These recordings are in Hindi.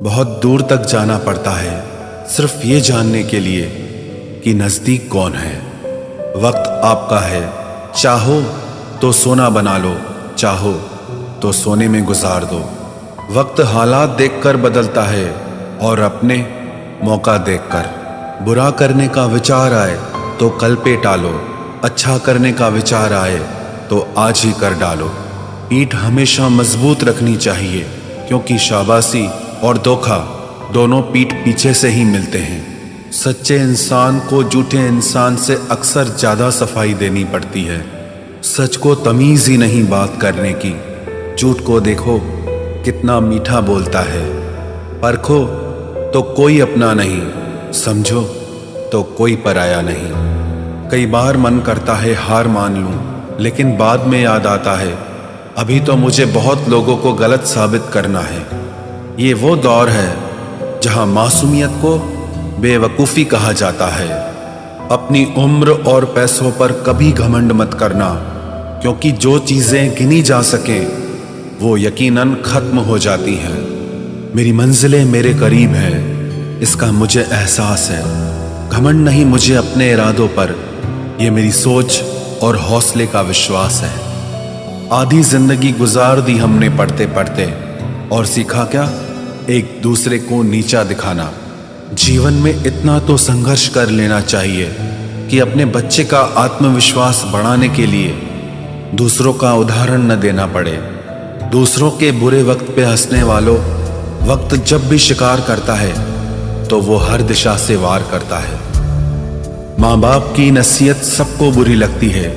बहुत दूर तक जाना पड़ता है सिर्फ ये जानने के लिए कि नज़दीक कौन है। वक्त आपका है, चाहो तो सोना बना लो, चाहो तो सोने में गुजार दो। वक्त हालात देखकर बदलता है और अपने मौका देखकर। बुरा करने का विचार आए तो कल पे टालो, अच्छा करने का विचार आए तो आज ही कर डालो। पीठ हमेशा मजबूत रखनी चाहिए, क्योंकि शाबाशी और धोखा दोनों पीठ पीछे से ही मिलते हैं। सच्चे इंसान को झूठे इंसान से अक्सर ज़्यादा सफाई देनी पड़ती है। सच को तमीज़ ही नहीं बात करने की। झूठ को देखो कितना मीठा बोलता है। परखो तो कोई अपना नहीं, समझो तो कोई पराया नहीं। कई बार मन करता है हार मान लूं, लेकिन बाद में याद आता है अभी तो मुझे बहुत लोगों को गलत साबित करना है। ये वो दौर है जहां मासूमियत को बेवकूफ़ी कहा जाता है। अपनी उम्र और पैसों पर कभी घमंड मत करना, क्योंकि जो चीज़ें गिनी जा सकें वो यकीनन ख़त्म हो जाती हैं। मेरी मंजिलें मेरे करीब है, इसका मुझे एहसास है। घमंड नहीं मुझे अपने इरादों पर, ये मेरी सोच और हौसले का विश्वास है। आधी जिंदगी गुजार दी हमने पढ़ते पढ़ते, और सीखा क्या? एक दूसरे को नीचा दिखाना। जीवन में इतना तो संघर्ष कर लेना चाहिए कि अपने बच्चे का आत्मविश्वास बढ़ाने के लिए दूसरों का उदाहरण न देना पड़े। दूसरों के बुरे वक्त पे हंसने वालों, वक्त जब भी शिकार करता है तो वो हर दिशा से वार करता है। माँ बाप की नसीहत सबको बुरी लगती है,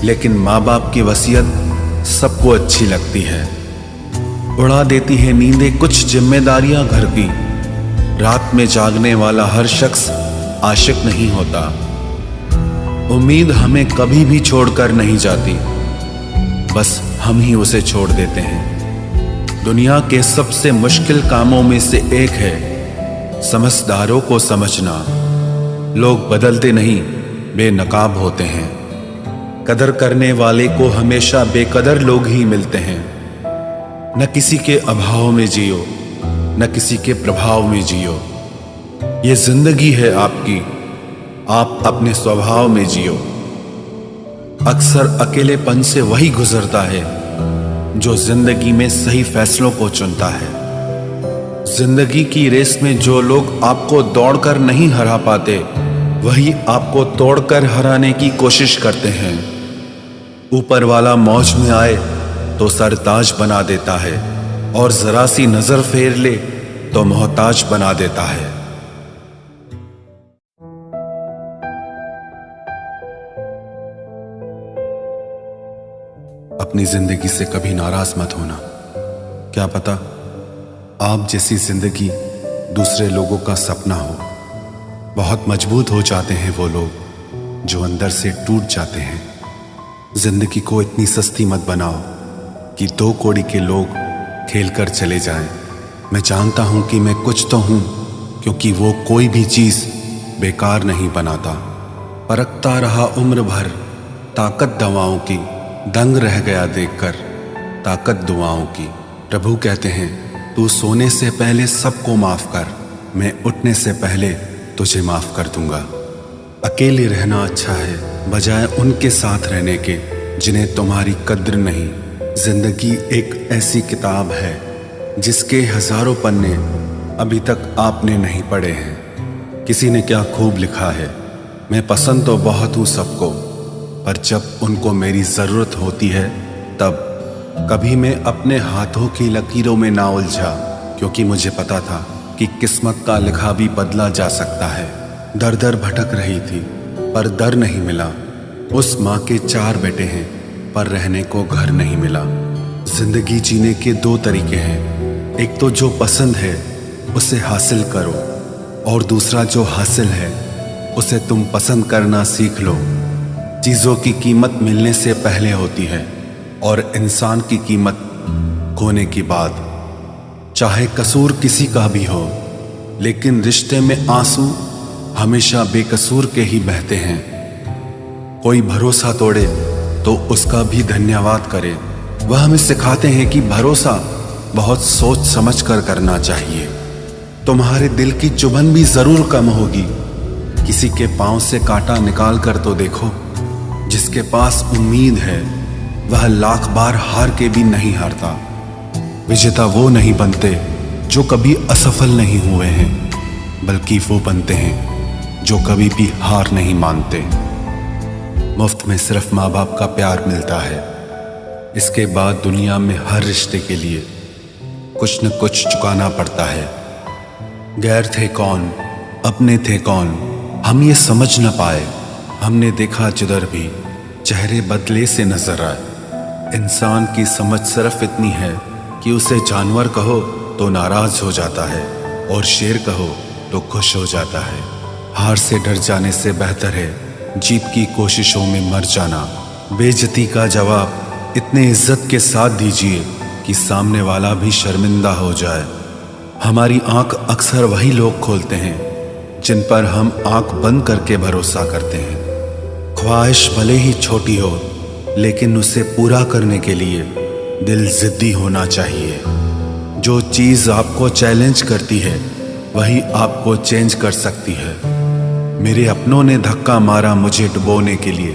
लेकिन माँ बाप की वसीयत सबको अच्छी लगती है। उड़ा देती है नींदें कुछ जिम्मेदारियां घर की। रात में जागने वाला हर शख्स आशिक नहीं होता। उम्मीद हमें कभी भी छोड़कर नहीं जाती, बस हम ही उसे छोड़ देते हैं। दुनिया के सबसे मुश्किल कामों में से एक है समझदारों को समझना। लोग बदलते नहीं, बेनकाब होते हैं। कदर करने वाले को हमेशा बेकदर लोग ही मिलते हैं। न किसी के अभाव में जियो, न किसी के प्रभाव में जियो। ये जिंदगी है आपकी, आप अपने स्वभाव में जियो। अक्सर अकेलेपन से वही गुजरता है जो जिंदगी में सही फैसलों को चुनता है। जिंदगी की रेस में जो लोग आपको दौड़कर नहीं हरा पाते, वही आपको तोड़कर हराने की कोशिश करते हैं। ऊपर वाला मौज में आए तो सरताज बना देता है, और जरा सी नजर फेर ले तो मोहताज बना देता है। अपनी जिंदगी से कभी नाराज मत होना। क्या पता आप जैसी जिंदगी दूसरे लोगों का सपना हो। बहुत मजबूत हो जाते हैं वो लोग जो अंदर से टूट जाते हैं। जिंदगी को इतनी सस्ती मत बनाओ कि 2 कौड़ी के लोग खेल कर चले जाएं। मैं जानता हूं कि मैं कुछ तो हूं, क्योंकि वो कोई भी चीज बेकार नहीं बनाता। परखता रहा उम्र भर ताकत दवाओं की, दंग रह गया देखकर ताकत दुआओं की। प्रभु कहते हैं तू सोने से पहले सबको माफ कर, मैं उठने से पहले तुझे माफ कर दूंगा। अकेले रहना अच्छा है बजाय उनके साथ रहने के जिन्हें तुम्हारी कद्र नहीं। जिंदगी एक ऐसी किताब है जिसके हजारों पन्ने अभी तक आपने नहीं पढ़े हैं। किसी ने क्या खूब लिखा है, मैं पसंद तो बहुत हूँ सबको, पर जब उनको मेरी ज़रूरत होती है तब। कभी मैं अपने हाथों की लकीरों में ना उलझा, क्योंकि मुझे पता था कि किस्मत का लिखा भी बदला जा सकता है। दर दर भटक रही थी पर दर नहीं मिला। उस माँ के 4 बेटे हैं पर रहने को घर नहीं मिला। जिंदगी जीने के 2 तरीके हैं, एक तो जो पसंद है उसे हासिल करो, और दूसरा जो हासिल है उसे तुम पसंद करना सीख लो। चीज़ों की कीमत मिलने से पहले होती है, और इंसान की कीमत खोने की बाद। चाहे कसूर किसी का भी हो, लेकिन रिश्ते में आंसू हमेशा बेकसूर के ही बहते हैं। कोई भरोसा तोड़े तो उसका भी धन्यवाद करे। वह हमें सिखाते हैं कि भरोसा बहुत सोच समझ कर करना चाहिए। तुम्हारे दिल की चुभन भी जरूर कम होगी। किसी के पांव से कांटा निकाल कर तो देखो। जिसके पास उम्मीद है वह लाख बार हार के भी नहीं हारता। विजेता वो नहीं बनते जो कभी असफल नहीं हुए हैं, बल्कि वो बनते हैं जो कभी भी हार नहीं मानते। मुफ्त में सिर्फ माँ बाप का प्यार मिलता है। इसके बाद दुनिया में हर रिश्ते के लिए कुछ न कुछ चुकाना पड़ता है। गैर थे कौन, अपने थे कौन, हम ये समझ न पाए। हमने देखा जिधर भी चेहरे बदले से नजर आए। इंसान की समझ सिर्फ इतनी है कि उसे जानवर कहो तो नाराज हो जाता है और शेर कहो तो खुश हो जाता है। हार से डर जाने से बेहतर है जीत की कोशिशों में मर जाना। बेइज्जती का जवाब इतने इज्जत के साथ दीजिए कि सामने वाला भी शर्मिंदा हो जाए। हमारी आंख अक्सर वही लोग खोलते हैं जिन पर हम आंख बंद करके भरोसा करते हैं। ख्वाहिश भले ही छोटी हो, लेकिन उसे पूरा करने के लिए दिल जिद्दी होना चाहिए। जो चीज़ आपको चैलेंज करती है वही आपको चेंज कर सकती है। मेरे अपनों ने धक्का मारा मुझे डुबोने के लिए।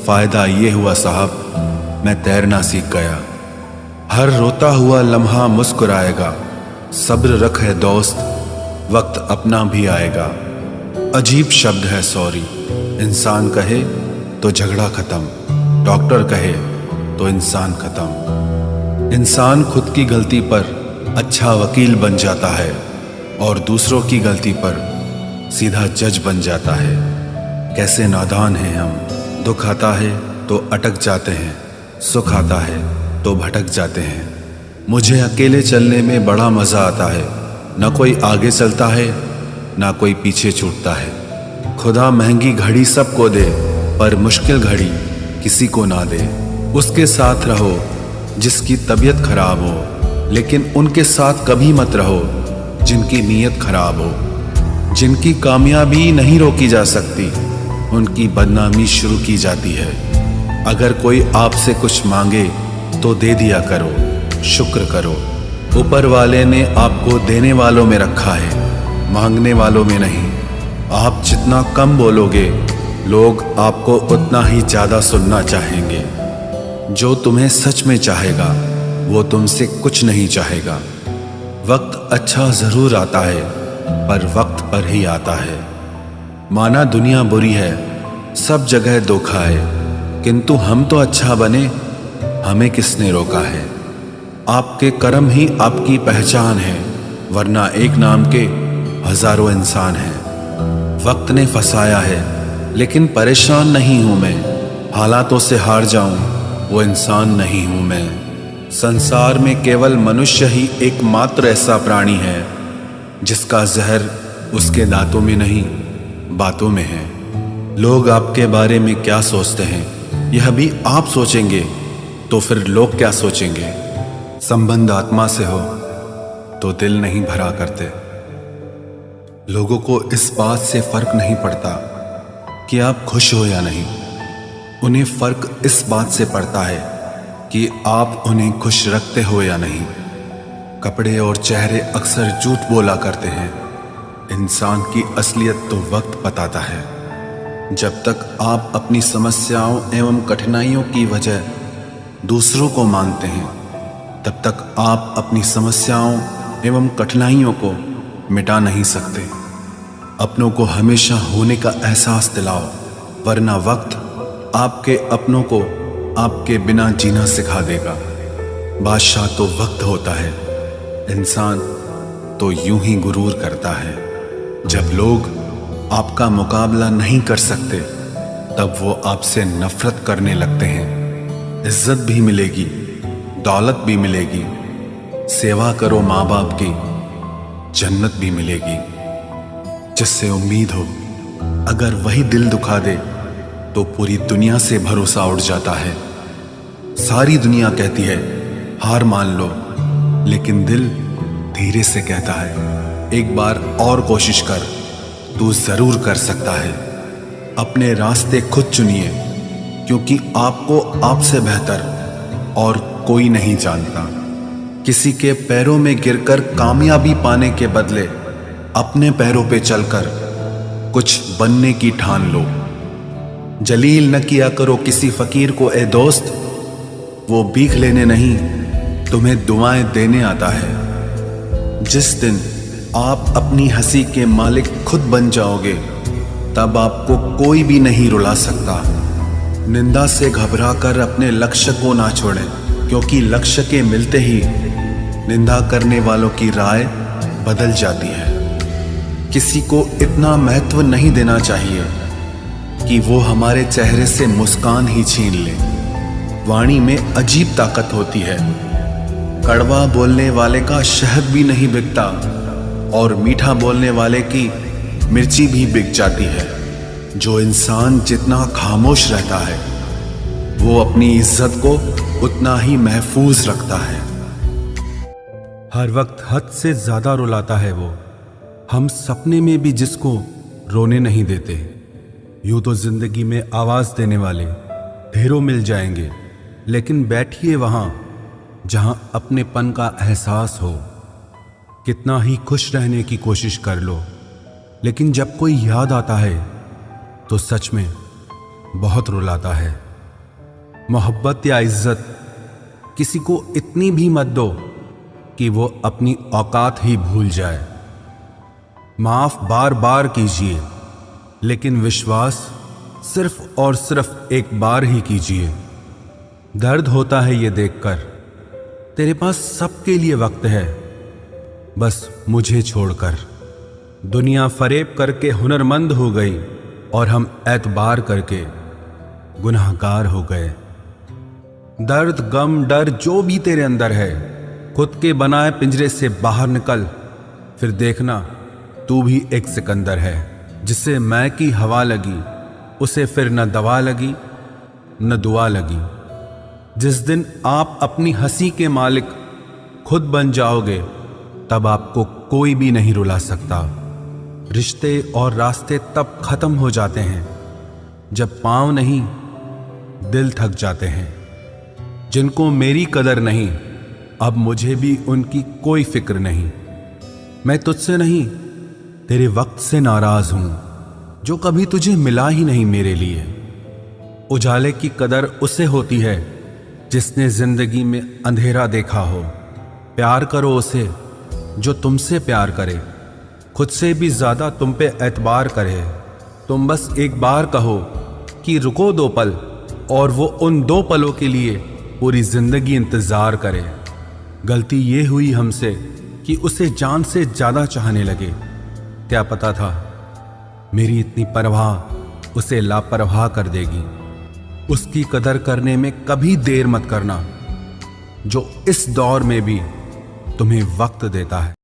फायदा ये हुआ साहब, मैं तैरना सीख गया। हर रोता हुआ लम्हा मुस्कुराएगा। सब्र रख है दोस्त, वक्त अपना भी आएगा। अजीब शब्द है सॉरी। इंसान कहे तो झगड़ा खत्म, डॉक्टर कहे तो इंसान खत्म। इंसान खुद की गलती पर अच्छा वकील बन जाता है और दूसरों की गलती पर सीधा जज बन जाता है। कैसे नादान हैं हम। दुख आता है तो अटक जाते हैं, सुख आता है तो भटक जाते हैं। मुझे अकेले चलने में बड़ा मज़ा आता है। न कोई आगे चलता है ना कोई पीछे छूटता है। खुदा महंगी घड़ी सबको दे, पर मुश्किल घड़ी किसी को ना दे। उसके साथ रहो जिसकी तबीयत खराब हो, लेकिन उनके साथ कभी मत रहो जिनकी नीयत खराब हो। जिनकी कामयाबी नहीं रोकी जा सकती, उनकी बदनामी शुरू की जाती है। अगर कोई आपसे कुछ मांगे तो दे दिया करो, शुक्र करो। ऊपर वाले ने आपको देने वालों में रखा है, मांगने वालों में नहीं। आप जितना कम बोलोगे, लोग आपको उतना ही ज्यादा सुनना चाहेंगे। जो तुम्हें सच में चाहेगा वो तुमसे कुछ नहीं चाहेगा। वक्त अच्छा जरूर आता है, पर वक्त पर ही आता है। माना दुनिया बुरी है, सब जगह धोखा है, किंतु हम तो अच्छा बने, हमें किसने रोका है। आपके कर्म ही आपकी पहचान है, वरना एक नाम के हजारों इंसान हैं। वक्त ने फंसाया है, लेकिन परेशान नहीं हूं मैं। हालातों से हार जाऊं वो इंसान नहीं हूं मैं। संसार में केवल मनुष्य ही एकमात्र ऐसा प्राणी है जिसका जहर उसके दांतों में नहीं, बातों में है। लोग आपके बारे में क्या सोचते हैं यह भी आप सोचेंगे तो फिर लोग क्या सोचेंगे। संबंध आत्मा से हो तो दिल नहीं भरा करते। लोगों को इस बात से फर्क नहीं पड़ता कि आप खुश हो या नहीं। उन्हें फर्क इस बात से पड़ता है कि आप उन्हें खुश रखते हो या नहीं। कपड़े और चेहरे अक्सर झूठ बोला करते हैं। इंसान की असलियत तो वक्त बताता है। जब तक आप अपनी समस्याओं एवं कठिनाइयों की वजह दूसरों को मानते हैं, तब तक आप अपनी समस्याओं एवं कठिनाइयों को मिटा नहीं सकते। अपनों को हमेशा होने का एहसास दिलाओ, वरना वक्त आपके अपनों को आपके बिना जीना सिखा देगा। बादशाह तो वक्त होता है, इंसान तो यूं ही गुरूर करता है। जब लोग आपका मुकाबला नहीं कर सकते, तब वो आपसे नफरत करने लगते हैं। इज्जत भी मिलेगी, दौलत भी मिलेगी। सेवा करो माँ बाप की, जन्नत भी मिलेगी। जिससे उम्मीद हो, अगर वही दिल दुखा दे तो पूरी दुनिया से भरोसा उड़ जाता है। सारी दुनिया कहती है हार मान लो, लेकिन दिल धीरे से कहता है एक बार और कोशिश कर, तू जरूर कर सकता है। अपने रास्ते खुद चुनिए, क्योंकि आपको आपसे बेहतर और कोई नहीं जानता। किसी के पैरों में गिरकर कामयाबी पाने के बदले अपने पैरों पे चलकर कुछ बनने की ठान लो। जलील न किया करो किसी फकीर को ए दोस्त, वो भीख लेने नहीं तुम्हें दुआएं देने आता है। जिस दिन आप अपनी हंसी के मालिक खुद बन जाओगे, तब आपको कोई भी नहीं रुला सकता। निंदा से घबराकर अपने लक्ष्य को ना छोड़ें, क्योंकि लक्ष्य के मिलते ही निंदा करने वालों की राय बदल जाती है। किसी को इतना महत्व नहीं देना चाहिए कि वो हमारे चेहरे से मुस्कान ही छीन ले। वाणी में अजीब ताकत होती है। कड़वा बोलने वाले का शहद भी नहीं बिकता और मीठा बोलने वाले की मिर्ची भी बिक जाती है। जो इंसान जितना खामोश रहता है, वो अपनी इज्जत को उतना ही महफूज रखता है। हर वक्त हद से ज्यादा रुलाता है वो, हम सपने में भी जिसको रोने नहीं देते। यूं तो जिंदगी में आवाज देने वाले ढेरों मिल जाएंगे, लेकिन बैठिए वहां जहां अपनेपन का एहसास हो। कितना ही खुश रहने की कोशिश कर लो, लेकिन जब कोई याद आता है तो सच में बहुत रुलाता है। मोहब्बत या इज्जत किसी को इतनी भी मत दो कि वो अपनी औकात ही भूल जाए। माफ बार बार कीजिए, लेकिन विश्वास सिर्फ और सिर्फ एक बार ही कीजिए। दर्द होता है ये देखकर तेरे पास सबके लिए वक्त है, बस मुझे छोड़कर। दुनिया फरेब करके हुनरमंद हो गई और हम एतबार करके गुनाहगार हो गए। दर्द, गम, डर जो भी तेरे अंदर है, खुद के बनाए पिंजरे से बाहर निकल, फिर देखना तू भी एक सिकंदर है। जिसे मैं की हवा लगी, उसे फिर न दवा लगी न दुआ लगी। जिस दिन आप अपनी हंसी के मालिक खुद बन जाओगे, तब आपको कोई भी नहीं रुला सकता। रिश्ते और रास्ते तब खत्म हो जाते हैं जब पांव नहीं दिल थक जाते हैं। जिनको मेरी कदर नहीं, अब मुझे भी उनकी कोई फिक्र नहीं। मैं तुझसे नहीं, तेरे वक्त से नाराज हूं जो कभी तुझे मिला ही नहीं मेरे लिए। उजाले की कदर उसे होती है जिसने जिंदगी में अंधेरा देखा हो। प्यार करो उसे जो तुमसे प्यार करे, खुद से भी ज्यादा तुम पे एतबार करे। तुम बस एक बार कहो कि रुको 2 पल, और वो उन 2 पलों के लिए पूरी जिंदगी इंतजार करे। गलती ये हुई हमसे कि उसे जान से ज्यादा चाहने लगे। क्या पता था मेरी इतनी परवाह उसे लापरवाह कर देगी। उसकी कदर करने में कभी देर मत करना, जो इस दौर में भी तुम्हें वक्त देता है।